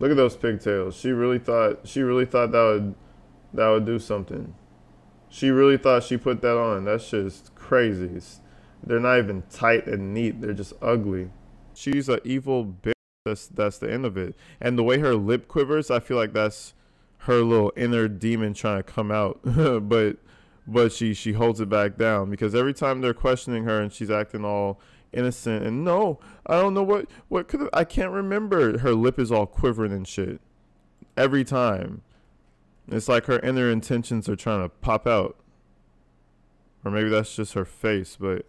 Look at those pigtails. She really thought that would do something. She really thought she put that on. That shit is crazy. They're not even tight and neat. They're just ugly. She's an evil bitch. That's the end of it. And the way her lip quivers, I feel like that's her little inner demon trying to come out. but she holds it back down because every time they're questioning her and she's acting all innocent and no, I don't know what could I can't remember. Her lip is all quivering and shit. Every time. It's like her inner intentions are trying to pop out. Or maybe that's just her face, but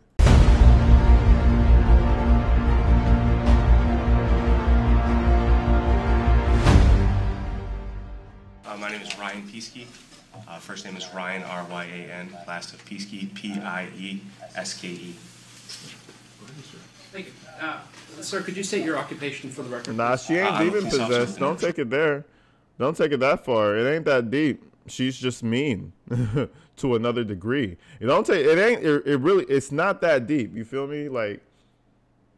my name is Ryan Pieske. First name is Ryan, R-Y-A-N. Last of Pieske, P-I-E-S-K-E. Thank you. Sir, could you state your occupation for the record? nah, she ain't demon possessed. Don't take it there. Don't take it that far. It ain't that deep. She's just mean to another degree. You don't take it. It really. It's not that deep. You feel me? Like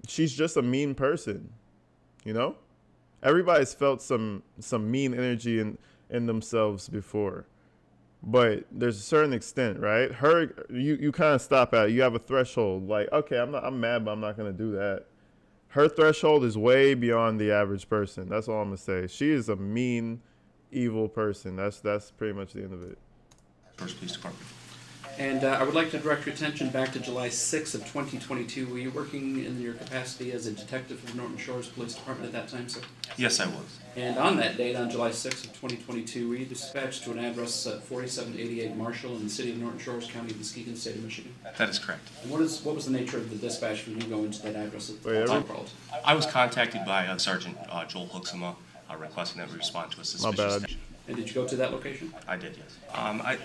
she's just a mean person. You know, everybody's felt some mean energy in themselves before, but there's a certain extent, right? You kind of stop at. You have a threshold. Like, okay, I'm mad, but I'm not gonna do that. Her threshold is way beyond the average person. That's all I'm gonna say. She is a mean, evil person. That's pretty much the end of it. First Police Department. And I would like to direct your attention back to July 6th of 2022. Were you working in your capacity as a detective for the Norton Shores Police Department at that time, sir? Yes, I was. And on that date, on July 6th of 2022, were you dispatched to an address at 4788 Marshall in the city of Norton Shores, County of Muskegon, State of Michigan? That is correct. And what was the nature of the dispatch for you going to that address at the time called? I was contacted by Sergeant Joel Hooksema requesting that we respond to a suspicious station. And did you go to that location? I did, yes.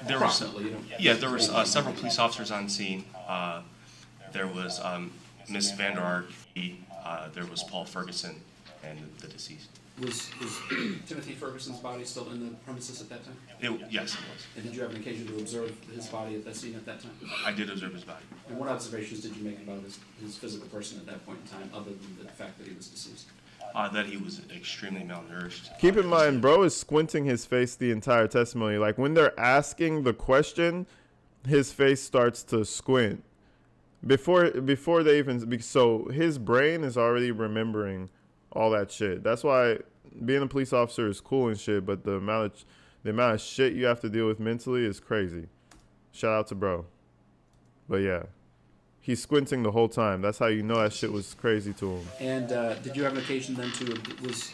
There were several police officers on scene. There was Miss Vander Ark, there was Paul Ferguson, and the deceased. Was Timothy Ferguson's body still in the premises at that time? Yes, it was. And did you have an occasion to observe his body at that scene at that time? I did observe his body. And what observations did you make about his physical person at that point in time, other than the fact that he was deceased? That he was extremely malnourished. Keep in mind, bro is squinting his face the entire testimony. Like when they're asking the question, his face starts to squint. Before they even, so his brain is already remembering all that shit. That's why being a police officer is cool and shit, but the amount of shit you have to deal with mentally is crazy. Shout out to bro. But yeah. He's squinting the whole time. That's how you know that shit was crazy to him. And did you have an occasion then was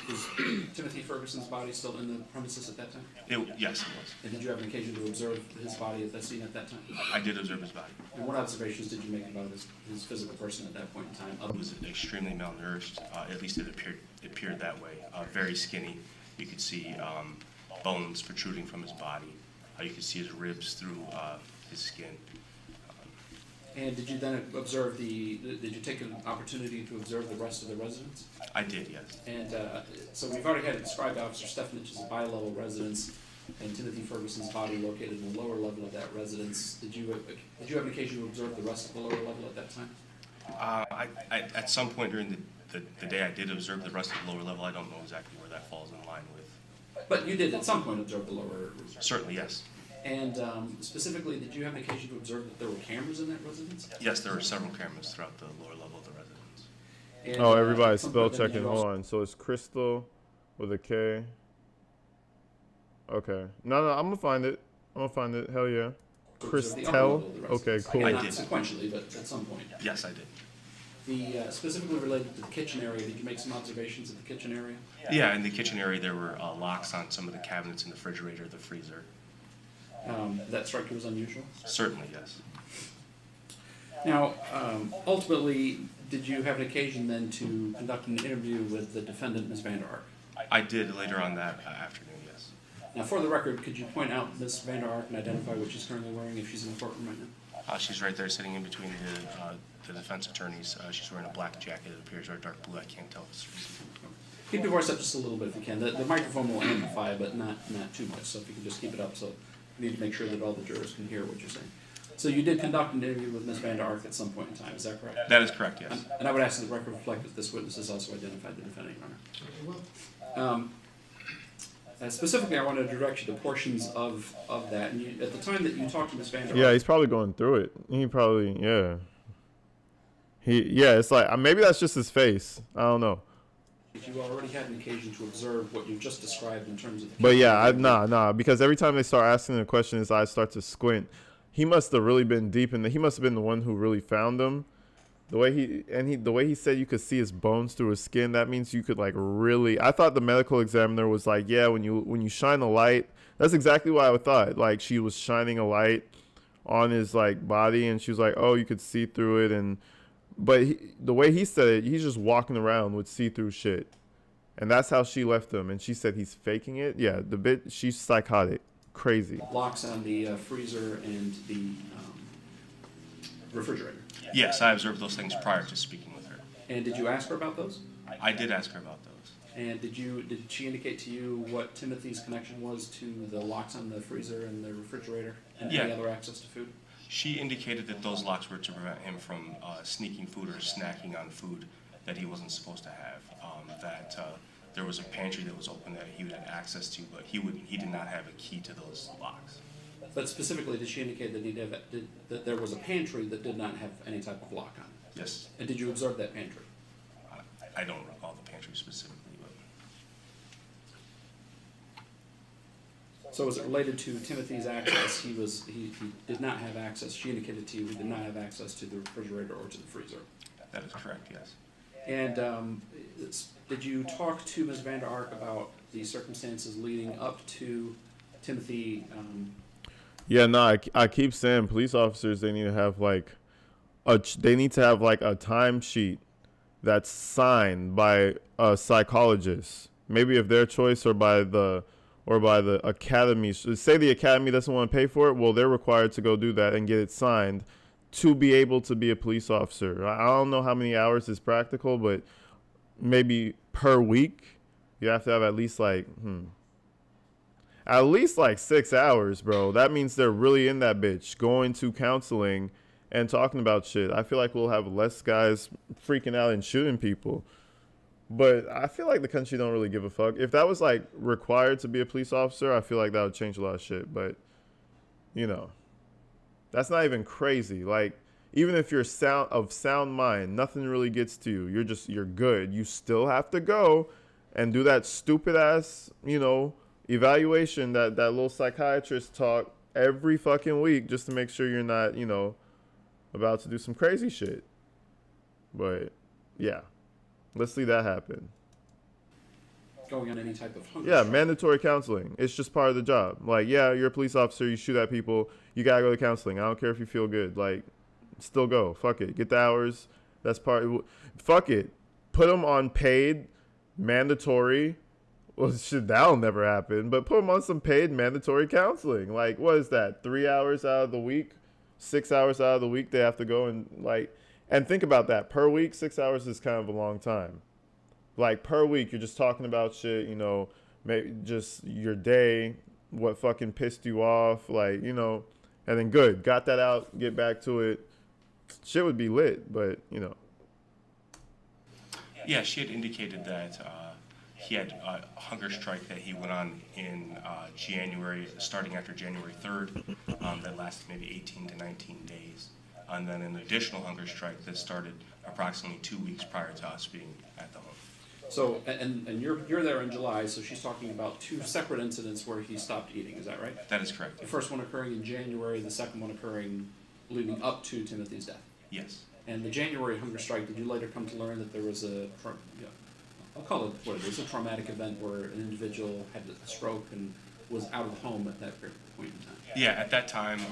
Timothy Ferguson's body still in the premises at that time? Yes, it was. And did you have an occasion to observe his body at that scene at that time? I did observe his body. And what observations did you make about his physical person at that point in time? He was extremely malnourished. At least it appeared that way. Very skinny. You could see bones protruding from his body. You could see his ribs through his skin. And did you then observe did you take an opportunity to observe the rest of the residents? I did, yes. And so we've already had it described Officer Stefanich as a bi-level residence, and Timothy Ferguson's body located in the lower level of that residence. Did you have an occasion to observe the rest of the lower level at that time? At some point during the day, I did observe the rest of the lower level. I don't know exactly where that falls in line with. But you did at some point observe the lower. Certainly, yes. And specifically, did you have an occasion to observe that there were cameras in that residence? Yes, there were several cameras throughout the lower level of the residence. And, oh, everybody's spell checking. Hold on. So it's Crystal with a K. Okay. No, I'm gonna find it. Hell yeah. Christel. Okay, cool. Again, not sequentially, but at some point. Yes, I did. The specifically related to the kitchen area, did you make some observations of the kitchen area? Yeah, in the kitchen area, there were locks on some of the cabinets in the refrigerator, the freezer. That struck you as unusual? Certainly, yes. Now, ultimately, did you have an occasion then to conduct an interview with the defendant, Ms. Vander Ark? I did later on that afternoon, yes. Now, for the record, could you point out Ms. Vander Ark and identify what she's currently wearing if she's in the courtroom right now? She's right there sitting in between the defense attorneys. She's wearing a black jacket. It appears or dark blue. I can't tell if it's reasonable. Keep your voice up just a little bit if you can. The microphone will amplify, but not too much, so if you can just keep it up. So we need to make sure that all the jurors can hear what you're saying. So you did conduct an interview with Ms. Vander Ark at some point in time, is that correct? That is correct, yes. And I would ask that the record reflect that this witness has also identified the defendant, Your Honor. Specifically, I wanted to direct you to portions of that. And you, at the time that you talked to Ms. Vander Ark, Yeah, he's probably going through it. He probably, yeah. Yeah, it's like maybe that's just his face. I don't know. you already had an occasion to observe what you just described in terms of. But yeah, nah, because every time they start asking the question, his eyes start to squint. He must have really been deep in the. He must have been the one who really found them. The way he said you could see his bones through his skin. That means you could like really. I thought the medical examiner was like, yeah, when you shine a light. That's exactly what I thought. Like she was shining a light on his like body, and she was like, oh, you could see through it, but the way he said it, he's just walking around with see-through shit. And that's how she left him. And she said he's faking it. Yeah, she's psychotic. Crazy. Locks on the freezer and the refrigerator. Yes, I observed those things prior to speaking with her. And did you ask her about those? I did ask her about those. And did she indicate to you what Timothy's connection was to the locks on the freezer and the refrigerator and any other access to food? She indicated that those locks were to prevent him from sneaking food or snacking on food that he wasn't supposed to have. There was a pantry that was open that he would have access to, but he did not have a key to those locks. But specifically, did she indicate that that there was a pantry that did not have any type of lock on it? Yes. And did you observe that pantry? I don't recall the pantry specifically, but. So as it related to Timothy's access, he did not have access. She indicated to you he did not have access to the refrigerator or to the freezer. That is correct, yes. And did you talk to Ms. Vander Ark about the circumstances leading up to Timothy? Yeah, no, I keep saying police officers, they need to have like a timesheet that's signed by a psychologist, maybe of their choice or by the academy. Say the academy doesn't want to pay for it, well, they're required to go do that and get it signed to be able to be a police officer. I don't know how many hours is practical, but maybe per week you have to have at least like 6 hours, bro. That means they're really in that bitch, going to counseling and talking about shit. I feel like we'll have less guys freaking out and shooting people. But I feel like the country don't really give a fuck. If that was like required to be a police officer, I feel like that would change a lot of shit. But, you know, that's not even crazy. Like, even if you're of sound mind, nothing really gets to you. You're good. You still have to go and do that stupid ass, evaluation that little psychiatrist talk every fucking week just to make sure you're not, about to do some crazy shit. But, yeah. Let's see that happen. Going on any type of hunger. Yeah, strike. mandatory counseling. It's just part of the job. Like, yeah, you're a police officer. You shoot at people. You got to go to counseling. I don't care if you feel good. Like, still go. Fuck it. Get the hours. That's fuck it. Put them on paid, mandatory. Well, shit, that'll never happen. But put them on some paid, mandatory counseling. Like, what is that? 3 hours out of the week? 6 hours out of the week they have to go and, like... And think about that. Per week, 6 hours is kind of a long time. Like, per week, you're just talking about shit, maybe just your day, what fucking pissed you off, like, and then good. Got that out, get back to it. Shit would be lit, but, Yeah, she had indicated that he had a hunger strike that he went on in January, starting after January 3rd, that lasted maybe 18 to 19 days. And then an additional hunger strike that started approximately 2 weeks prior to us being at the home. So, and you're there in July, so she's talking about two separate incidents where he stopped eating, is that right? That is correct. The first one occurring in January, the second one occurring leading up to Timothy's death. Yes. And the January hunger strike, did you later come to learn that there was I'll call it what it is, a traumatic event where an individual had a stroke and was out of the home at that point in time? Yeah, at that time,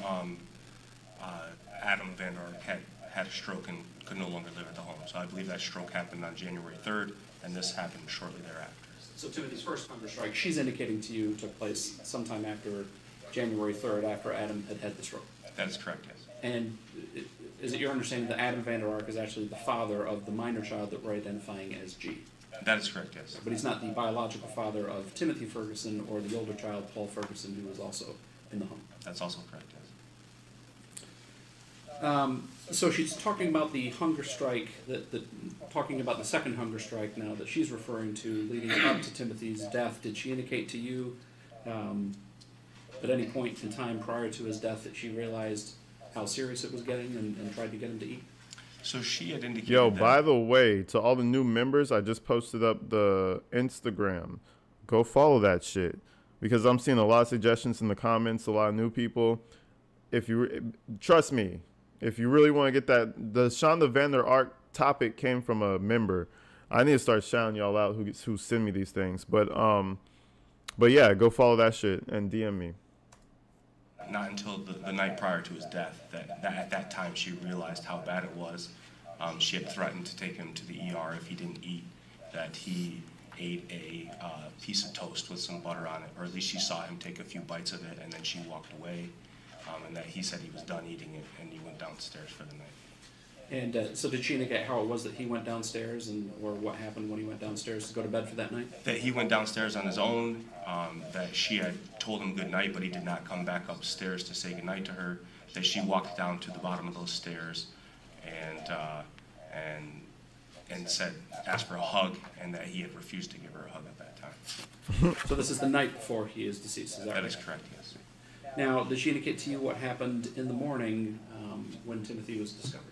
Adam Vander Ark had a stroke and could no longer live at the home. So I believe that stroke happened on January 3rd, and this happened shortly thereafter. So Timothy's first hunger strike, she's indicating to you, took place sometime after January 3rd, after Adam had the stroke. That is correct, yes. And is it your understanding that Adam Vander Ark is actually the father of the minor child that we're identifying as G? That is correct, yes. But he's not the biological father of Timothy Ferguson or the older child, Paul Ferguson, who was also in the home. That's also correct, yes. So she's talking about the hunger strike, talking about the second hunger strike now that she's referring to leading up to Timothy's death. Did she indicate to you at any point in time prior to his death that she realized how serious it was getting and tried to get him to eat? So she had indicated Yo, that, by the way, to all the new members, I just posted up the Instagram. Go follow that shit because I'm seeing a lot of suggestions in the comments, a lot of new people. If you trust me, if you really want to get that, the Shonda Vander Ark topic came from a member. I need to start shouting y'all out who send me these things. But yeah, go follow that shit and DM me. not until the night prior to his death, that at that time she realized how bad it was. She had threatened to take him to the ER if he didn't eat, that he ate a piece of toast with some butter on it, or at least she saw him take a few bites of it, and then she walked away, and that he said he was done eating it, and he went downstairs for the night. And so did she indicate how it was that he went downstairs or what happened when he went downstairs to go to bed for that night? That he went downstairs on his own, that she had told him good night, but he did not come back upstairs to say good night to her, that she walked down to the bottom of those stairs and said, asked for a hug, and that he had refused to give her a hug at that time. So this is the night before he is deceased, is that right? That is correct, yes. Now, did she indicate to you what happened in the morning when Timothy was discovered?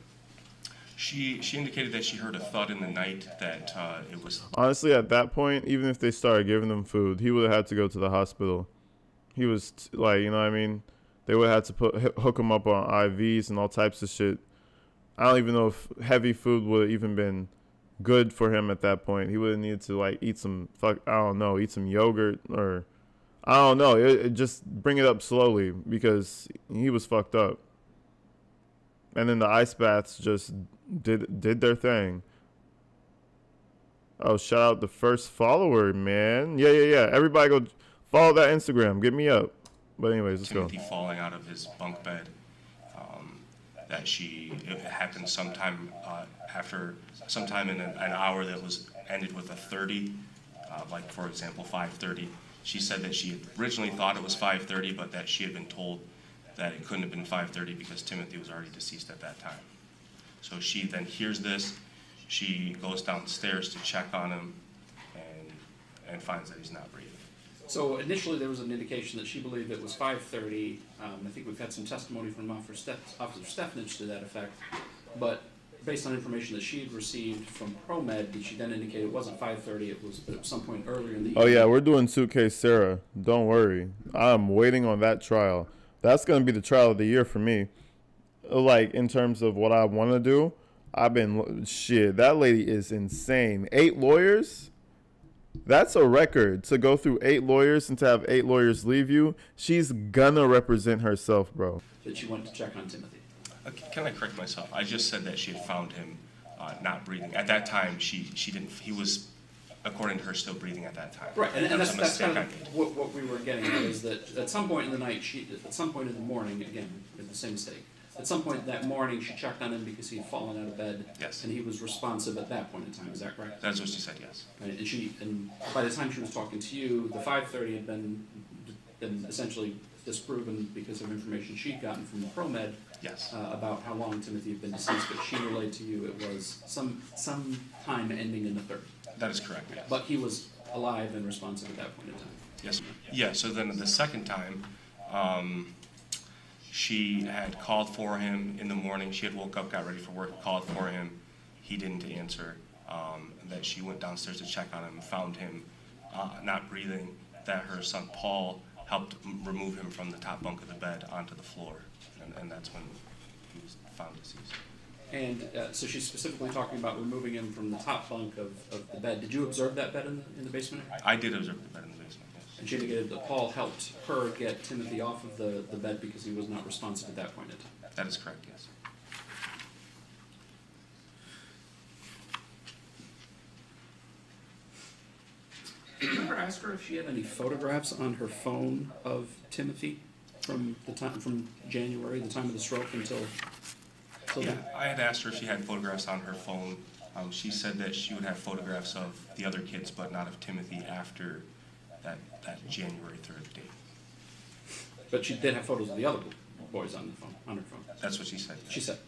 She indicated that she heard a thud in the night, that it was... Honestly, at that point, even if they started giving him food, he would have had to go to the hospital. He was, like, you know what I mean? They would have had to hook him up on IVs and all types of shit. I don't even know if heavy food would have even been good for him at that point. He would have needed to, like, eat some, eat some yogurt or... I don't know. It just bring it up slowly because he was fucked up. And then the ice baths just did their thing. Oh, shout out the first follower, man. Yeah. Everybody go follow that Instagram. Get me up. But anyways, let's Timothy go. falling out of his bunk bed. That it happened sometime sometime in an hour that was ended with a 30, like for example 5:30. She said that she had originally thought it was 5:30, but that she had been told that it couldn't have been 5:30 because Timothy was already deceased at that time. So she then hears this, she goes downstairs to check on him, and finds that he's not breathing. So initially there was an indication that she believed it was 5:30. I think we've had some testimony from Officer Stefnich to that effect. But based on information that she had received from ProMed, did she then indicate it wasn't 5:30, it was at some point earlier in the evening? Oh, yeah, we're doing Suitcase Sarah. Don't worry. I'm waiting on that trial. That's going to be the trial of the year for me. Like, in terms of what I want to do, that lady is insane. 8 lawyers? That's a record. To go through 8 lawyers and to have 8 lawyers leave you, she's gonna represent herself, bro. That she went to check on Timothy. Can I correct myself? I just said that she had found him not breathing. At that time, she didn't. He was, according to her, still breathing at that time. Right, and that's kind I of made. what we were getting at, is that at some point in the night, at some point in the morning, again, did the same mistake. At some point that morning, she checked on him because he had fallen out of bed. Yes. And he was responsive at that point in time. Is that correct? That's what she said. Yes. Right, and by the time she was talking to you, the 5:30 had been essentially disproven because of information she'd gotten from ProMed. Yes. About how long Timothy had been deceased, but she relayed to you it was some time ending in the 30. That is correct. Yes. But he was alive and responsive at that point in time. Yes. Yeah. So then the second time, she had called for him in the morning. She had woke up, got ready for work, called for him. He didn't answer. That she went downstairs to check on him, found him not breathing. That her son Paul helped remove him from the top bunk of the bed onto the floor, and that's when he was found deceased. And so she's specifically talking about removing him from the top bunk of the bed. Did you observe that bed in the basement? I did observe the bed in the basement, yes. And she indicated that Paul helped her get Timothy off of the bed because he was not responsive at that point in time. That is correct, yes. Did you ever ask her if she had any photographs on her phone of Timothy from January, the time of the stroke, until Yeah, then? I had asked her if she had photographs on her phone. She said that she would have photographs of the other kids, but not of Timothy after that January 3rd date. But she did have photos of the other boys on the phone, on her phone. That's what she said. She said.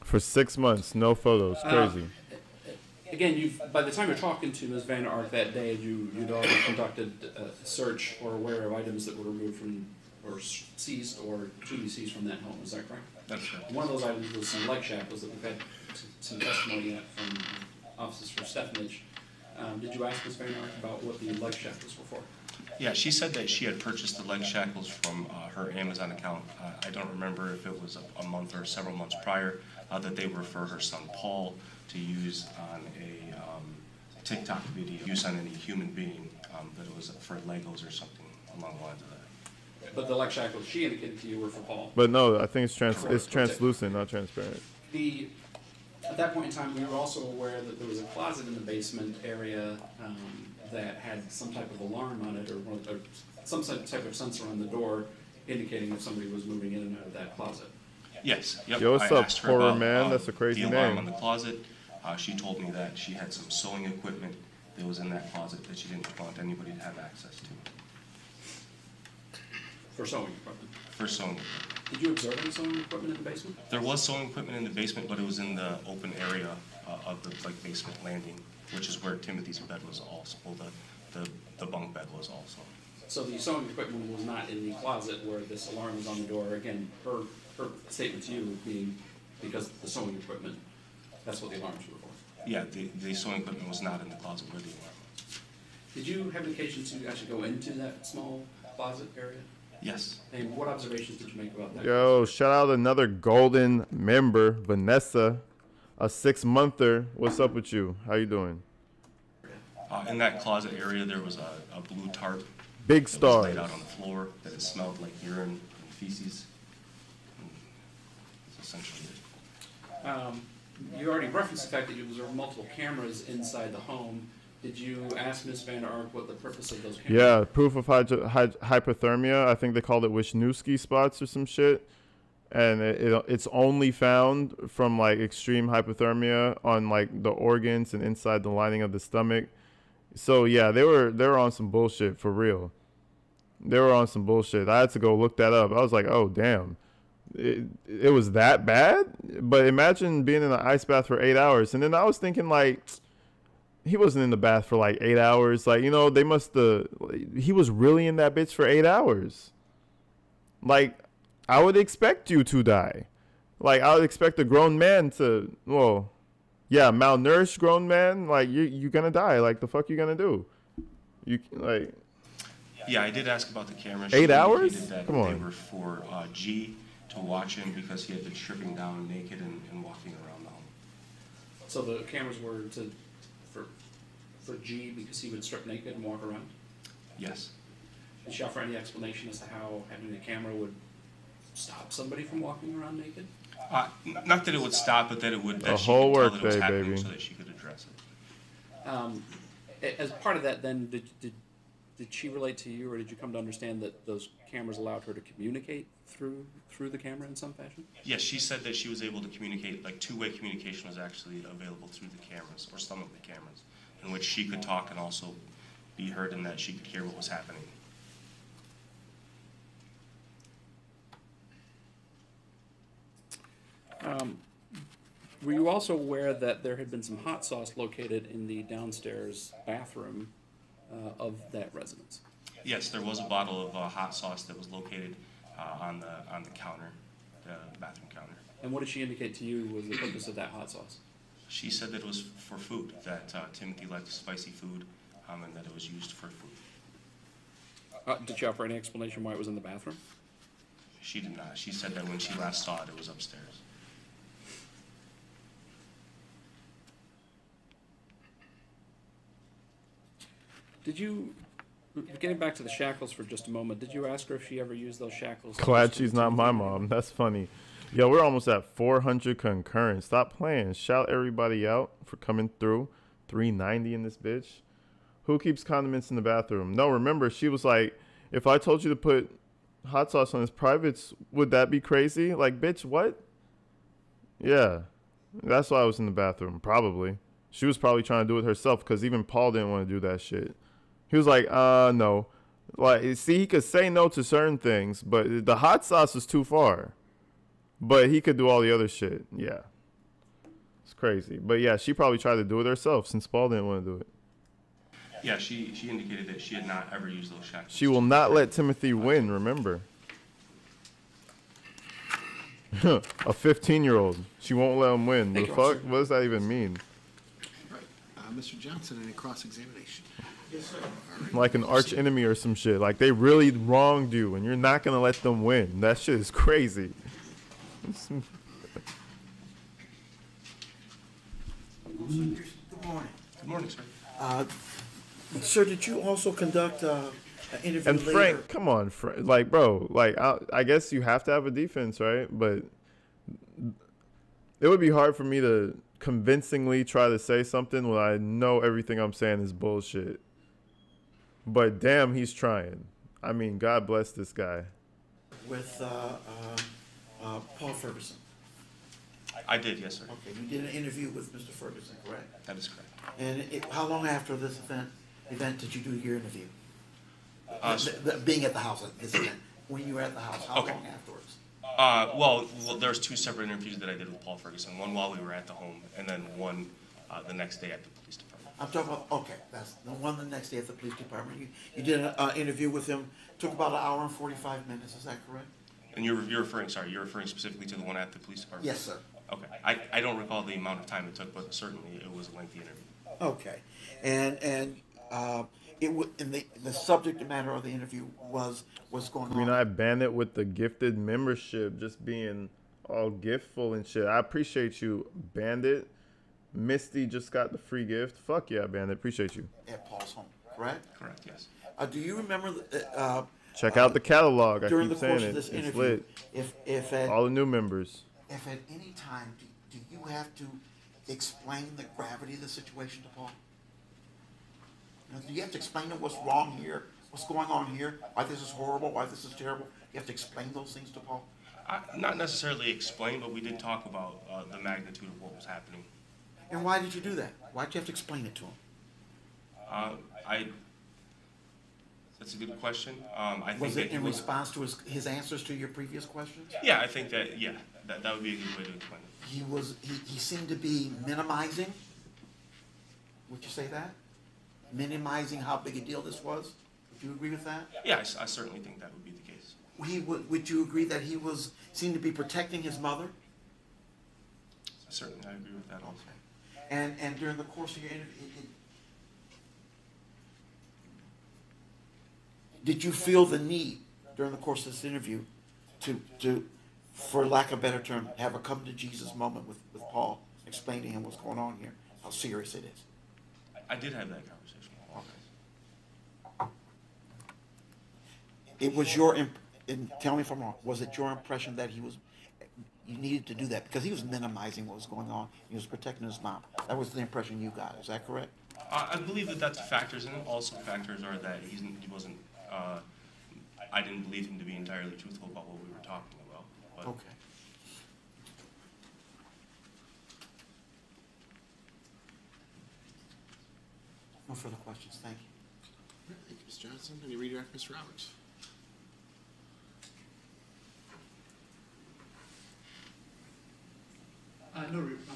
For 6 months, no photos. Crazy. Again, by the time you're talking to Ms. Vander Ark that day, you'd already conducted a search or aware of items that were removed from, or seized, or to be seized from that home. Is that correct? That's right. One of those items was some leg shackles that we've had some testimony at from officers for Stefanage. Did you ask Ms. Vander Ark about what the leg shackles were for? Yeah, she said that she had purchased the leg shackles from her Amazon account. I don't remember if it was a month or several months prior, that they were for her son Paul to use on a TikTok video, use on any human being, that it was for Legos or something along the lines of that. But the leg shackles she indicated to you were for Paul. But no, I think it's translucent, not transparent. At that point in time, we were also aware that there was a closet in the basement area that had some type of alarm on it, or some type of sensor on the door indicating if somebody was moving in and out of that closet. Yes. Yep. Yo, what's I up, asked her horror about, man? That's a crazy the alarm name. on the closet. She told me that she had some sewing equipment that was in that closet that she didn't want anybody to have access to. For sewing equipment. For sewing equipment. Did you observe any sewing equipment in the basement? There was sewing equipment in the basement, but it was in the open area of the basement landing, which is where Timothy's bed was also. Well, the bunk bed was also. So the sewing equipment was not in the closet where this alarm was on the door. Again, her statement to you being because the sewing equipment, that's what the alarms were for. Yeah, the sewing equipment was not in the closet where the alarm was. Did you have the occasion to actually go into that small closet area? Yes. And what observations did you make about that? Yo, shout out another golden member, Vanessa, a 6-monther. What's up with you? How you doing? In that closet area, there was a blue tarp. Big It stars. was laid out on the floor, that it smelled like urine and feces. And that's essentially it. You already referenced the fact that there were multiple cameras inside the home. Did you ask Ms. Vander Ark what the purpose of those cameras? Yeah, proof of hypothermia. I think they called it Wisniewski spots or some shit. And it's only found from like extreme hypothermia on like the organs and inside the lining of the stomach. So yeah, they were on some bullshit for real. They were on some bullshit. I had to go look that up. I was like, oh damn, it was that bad. But imagine being in an ice bath for 8 hours. And then I was thinking like, he wasn't in the bath for like 8 hours. Like, you know, they must have. He was really in that bitch for 8 hours. Like, I would expect you to die. Like, I would expect a grown man to, well, yeah, malnourished grown man. Like, you gonna die. Like, the fuck you gonna do? You like. Yeah, I did ask about the cameras. 8 hours? That Come they on. were for G to watch him because he had been stripping down naked and walking around the home. So the cameras were for G because he would strip naked and walk around? Yes. Did she offer any explanation as to how having a camera would stop somebody from walking around naked? Not that it would stop, but that it would. That A she whole could tell that it was workday, happening baby. so that she could address it. As part of that, then, did she relate to you, or did you come to understand that those cameras allowed her to communicate through the camera in some fashion? Yes, she said that she was able to communicate, like two-way communication was actually available through the cameras, or some of the cameras, in which she could talk and also be heard, and that she could hear what was happening. Were you also aware that there had been some hot sauce located in the downstairs bathroom of that residence? Yes, there was a bottle of hot sauce that was located on the counter, the bathroom counter. And what did she indicate to you was the purpose of that hot sauce? She said that it was for food, that Timothy liked spicy food, and that it was used for food. Did she offer any explanation why it was in the bathroom? She did not. She said that when she last saw it, it was upstairs. Did you, getting back to the shackles for just a moment, did you ask her if she ever used those shackles? Glad she's not my mom. That's funny. Yo, we're almost at 400 concurrent. Stop playing. Shout everybody out for coming through. 390 in this bitch. Who keeps condiments in the bathroom? No, remember, she was like, if I told you to put hot sauce on his privates, would that be crazy? Like, bitch, what? Yeah. That's why I was in the bathroom, probably. She was probably trying to do it herself because even Paul didn't want to do that shit. He was like, no. Like, see, he could say no to certain things, but the hot sauce is too far. But he could do all the other shit. Yeah. It's crazy. But yeah, she probably tried to do it herself since Paul didn't want to do it. Yeah, she indicated that she had not ever used those shackles. She will not let Timothy win, remember. A 15-year-old. She won't let him win. The fuck? What does that even mean? Right. Mr. Johnson, any cross-examination? Yes, sir. Like an arch enemy or some shit. Like they really wronged you and you're not going to let them win. That shit is crazy. Good morning. Good morning, sir. Sir, did you also conduct an interview And later? Frank, come on, Frank. Like, bro, like, I guess you have to have a defense, right? But it would be hard for me to convincingly try to say something when I know everything I'm saying is bullshit. But damn, he's trying. I mean, God bless this guy. With Paul Ferguson. I did, yes, sir. Okay, you did an interview with Mr. Ferguson, correct? That is correct. And how long after this event did you do your interview? So- Being at the house at this event. When you were at the house, how Okay. long afterwards? Well, there's two separate interviews that I did with Paul Ferguson. One while we were at the home, and then one the next day at the police department. I'm talking about, okay, that's the one the next day at the police department. You did an interview with him, took about an hour and 45 minutes, is that correct? And you're referring specifically to the one at the police department? Yes, sir. Okay. I don't recall the amount of time it took, but certainly it was a lengthy interview. Okay, and it would, and the subject matter of the interview was what's going on. I mean, I banned it with the gifted membership, just being all giftful and shit. I appreciate you, Bandit. Misty just got the free gift. Fuck yeah, Bandit. Appreciate you. At Paul's home, correct? Correct, yes. Do you remember Check out the catalog. I during keep the course saying of it. this It's interview, lit. if at All the new members. if at any time do you have to explain the gravity of the situation to Paul? You know, do you have to explain to him what's wrong here, what's going on here, why this is horrible, why this is terrible? You have to explain those things to Paul? Not necessarily explain, but we did talk about the magnitude of what was happening. And why did you do that? Why did you have to explain it to him? That's a good question. I think Was that it in response to his answers to your previous questions? Yeah, I think that that would be a good way to explain it. He seemed to be minimizing. Would you say that? Minimizing how big a deal this was? Would you agree with that? Yeah, I certainly think that would be the case. Would you agree that he seemed to be protecting his mother? Certainly, I agree with that also. And during the course of your interview, did you feel the need during the course of this interview to, for lack of a better term, have a come to Jesus moment with Paul, explain to him what's going on here, how serious it is? I did have that conversation with Paul. Okay. It was your, and tell me if I'm wrong, was it your impression that you needed to do that because he was minimizing what was going on, he was protecting his mom? That was the impression you got, is that correct? I believe that that's factors in it. Also factors are that he wasn't, I didn't believe him to be entirely truthful about what we were talking about. But Okay. No further questions, thank you. Thank you, Ms. Johnson. Any redirect, Mr. Roberts? I'm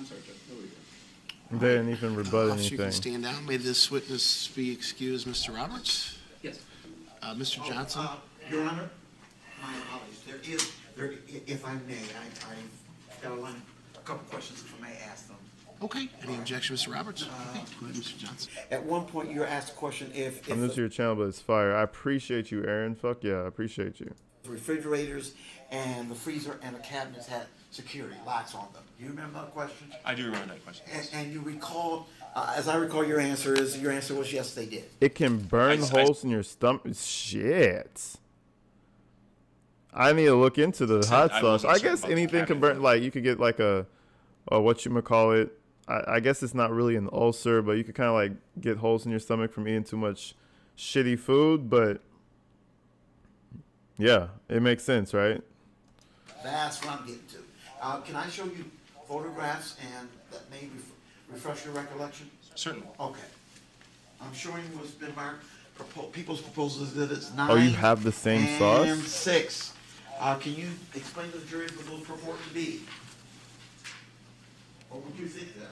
sorry, Judge, no redirect. They didn't even rebut Officer, you can anything. stand down. May this witness be excused, Mr. Roberts. Yes. Mr. Johnson? Your Honor, my apologies. If I may, I've got a couple questions if I may ask them. Okay. Any objection, Mr. Roberts? Okay, go ahead, Mr. Johnson. At one point, you were asked a question if I'm new to your channel, but it's fire. I appreciate you, Aaron. Fuck yeah, I appreciate you. the refrigerators and the freezer and the cabinets had security locks on them. Do you remember that question? I do remember that question. Yes. And you recall, as I recall your answer was yes, they did. It can burn I- holes in your stomach. Shit. I need to look into the hot I sauce. wasn't I certain guess about the anything can cabinet. burn. Like you could get like a whatchamacallit. I guess it's not really an ulcer, but you could kind of like get holes in your stomach from eating too much shitty food. But yeah, it makes sense, right? That's what I'm getting to. Can I show you photographs and that may refresh your recollection? Certainly. Okay. I'm showing what's been marked people's proposals that it's 9. Oh, you have the same and sauce? 6. Can you explain to the jury what those purport to be? Or would you think that?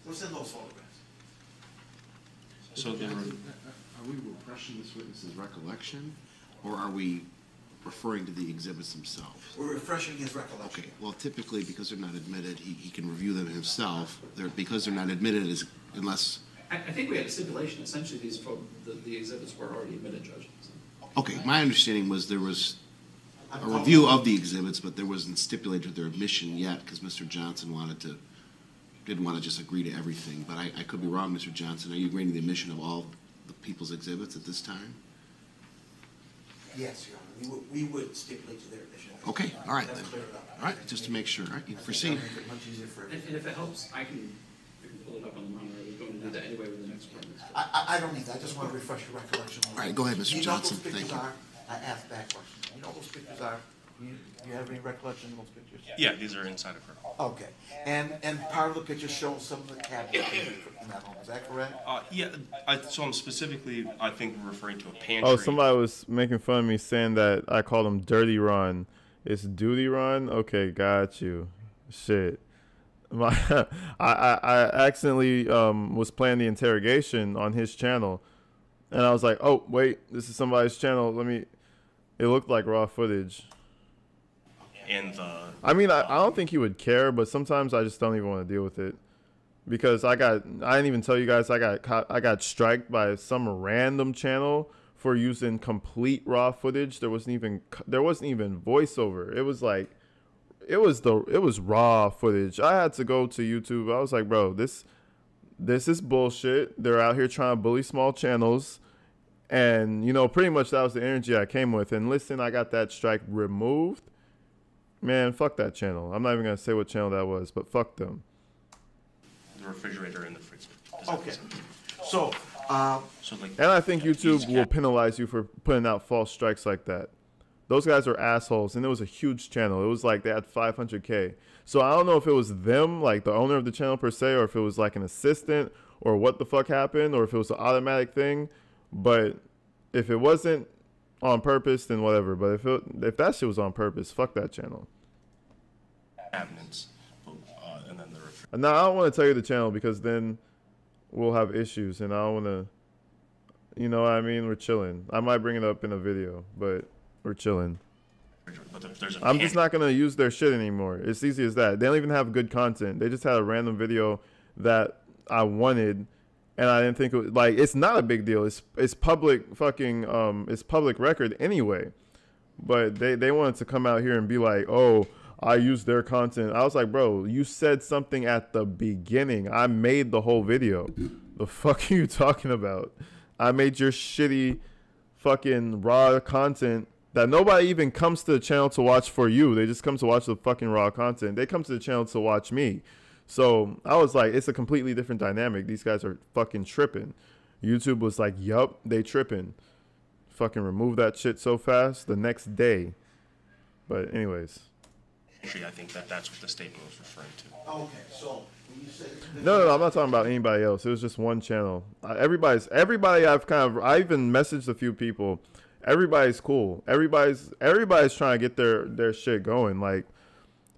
What's in those photographs? So there were, Are we refreshing this witness's recollection, or are we referring to the exhibits themselves? We're refreshing his recollection. Okay, well, typically, because they're not admitted, he can review them himself. Because they're not admitted, unless... I think we had a stipulation. Essentially, the exhibits were already admitted, Judge. So. Okay, my understanding was there was a review of the exhibits, but there wasn't stipulated their admission yet, because Mr. Johnson didn't want to just agree to everything. But I could be wrong, Mr. Johnson. Are you agreeing to the admission of all the people's exhibits at this time? Yes, Your Honor. We would stipulate to their admission. Okay, all right That's then. cleared up. All right, just to make sure. All right, you That's proceed. gonna make it much easier for everyone. And if it helps, I can pull it up on the monitor. We're going to do that anyway with the next one. I don't need that. I just want to refresh your recollection. All right, go ahead, Mr. Johnson. You know Thank those you. pictures are? I asked that question. You know those pictures are? You have any recollection of those pictures? yeah, these are inside of her. Okay. And part of the picture shows some of the cabinets in that home. Is that correct? Yeah, so I'm specifically, I think, referring to a pantry. Oh, somebody was making fun of me saying that I called him Dirty Ron. It's Duty Ron? Okay, got you. Shit. I accidentally was playing the interrogation on his channel. And I was like, oh, wait, this is somebody's channel. It looked like raw footage. And I mean, I don't think he would care, but sometimes I just don't even want to deal with it. Because I didn't even tell you guys, I got striked by some random channel for using complete raw footage. There wasn't even voiceover. It was raw footage. I had to go to YouTube. I was like, bro, this is bullshit. They're out here trying to bully small channels. And, pretty much that was the energy I came with. And listen, I got that strike removed. Man, fuck that channel. I'm not even going to say what channel that was, but fuck them. the refrigerator and the freezer. Okay. So, So like, And I think YouTube will penalize you for putting out false strikes like that. Those guys are assholes, and it was a huge channel. It was like they had 500K. So I don't know if it was them, like the owner of the channel per se, or if it was like an assistant, or what the fuck happened, or if it was an automatic thing. But if it wasn't on purpose, then whatever. But if that shit was on purpose, fuck that channel. cabinets, and then the refrigerator. Now, I don't want to tell you the channel because then we'll have issues, and I don't want to, you know what I mean? We're chilling. I might bring it up in a video, but we're chilling. But there's a I'm just not going to use their shit anymore. It's easy as that. They don't even have good content. They just had a random video that I wanted, and I didn't think it was, like, it's not a big deal. It's public fucking, it's public record anyway. But they wanted to come out here and be like, oh, I used their content. I was like, bro, you said something at the beginning. I made the whole video. The fuck are you talking about? I made your shitty fucking raw content that nobody even comes to the channel to watch for you. They just come to watch the fucking raw content. They come to the channel to watch me. So I was like, it's a completely different dynamic. These guys are fucking tripping. YouTube was like, yup, they tripping. Fucking remove that shit so fast the next day. But anyways. I think that's what the statement was referring to. okay, so when you say No, I'm not talking about anybody else. It was just one channel. Everybody I even messaged a few people. Everybody's cool. Everybody's trying to get their shit going. Like,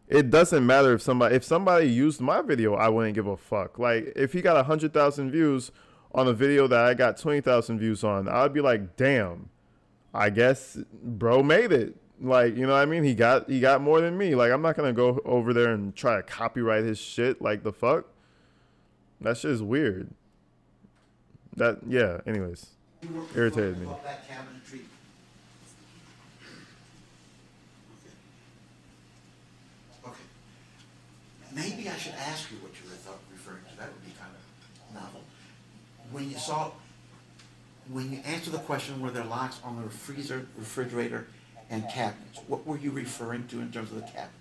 it doesn't matter if somebody used my video, I wouldn't give a fuck. Like, if he got 100,000 views on a video that I got 20,000 views on, I'd be like, damn, I guess bro made it. Like, you know what I mean? He got more than me. Like, I'm not gonna go over there and try to copyright his shit. Like, the fuck? That shit is weird. Yeah, anyways. Irritated me. That cabinetry. Okay. Maybe I should ask you what you were referring to. That would be kind of novel. When you answer the question, were there locks on the freezer, refrigerator, and cabinets? What were you referring to in terms of the cabinets?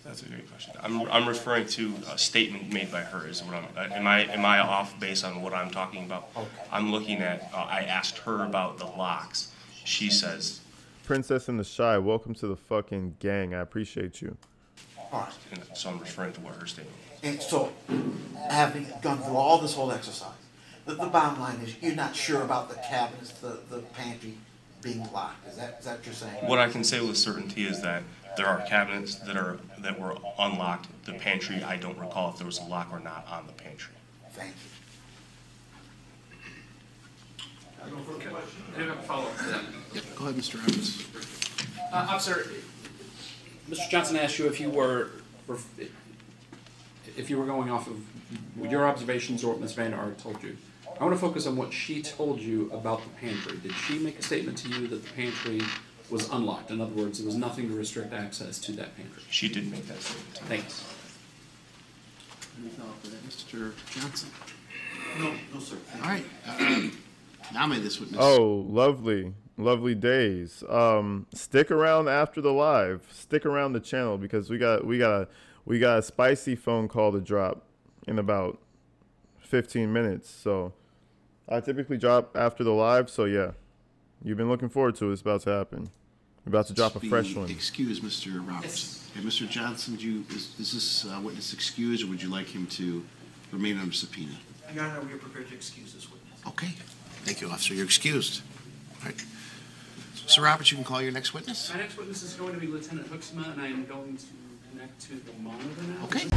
That's a great question. I'm referring to a statement made by her. Is what am I off based on what I'm talking about? Okay. I'm looking at. I asked her about the locks. She says, Princess in the Shy, welcome to the fucking gang. I appreciate you. All right. and so I'm referring to what her statement was. And so, having gone through all this whole exercise, the bottom line is you're not sure about the cabinets, the pantry being locked. Is that what you're saying? What I can say with certainty is that there are cabinets that were unlocked. The pantry, I don't recall if there was a lock or not on the pantry. Thank you. I do have a follow-up to that. Yep, go ahead, Mr. Roberts. Officer, Mr. Johnson asked you if you were going off of your observations or what Ms. Vander Ark told you. I want to focus on what she told you about the pantry. Did she make a statement to you that the pantry was unlocked? In other words, there was nothing to restrict access to that pantry. She did make that statement. Thanks. Any follow-up with that, Mr. Johnson? No, sir. All right. Nominate this witness. Oh, lovely days. Stick around after the live. Stick around the channel because we got a spicy phone call to drop in about 15 minutes. So I typically drop after the live. So yeah, you've been looking forward to it. It's about to happen. We're about to drop a fresh one. Excuse Mr. Roberts. Hey, Mr. Johnson, is this witness excused, or would you like him to remain under subpoena? Your Honor, we are prepared to excuse this witness. Okay. Thank you, officer. You're excused. All right. Mr. Roberts, you can call your next witness. My next witness is going to be Lieutenant Hooksma, and I am going to connect to the monitor now. Okay.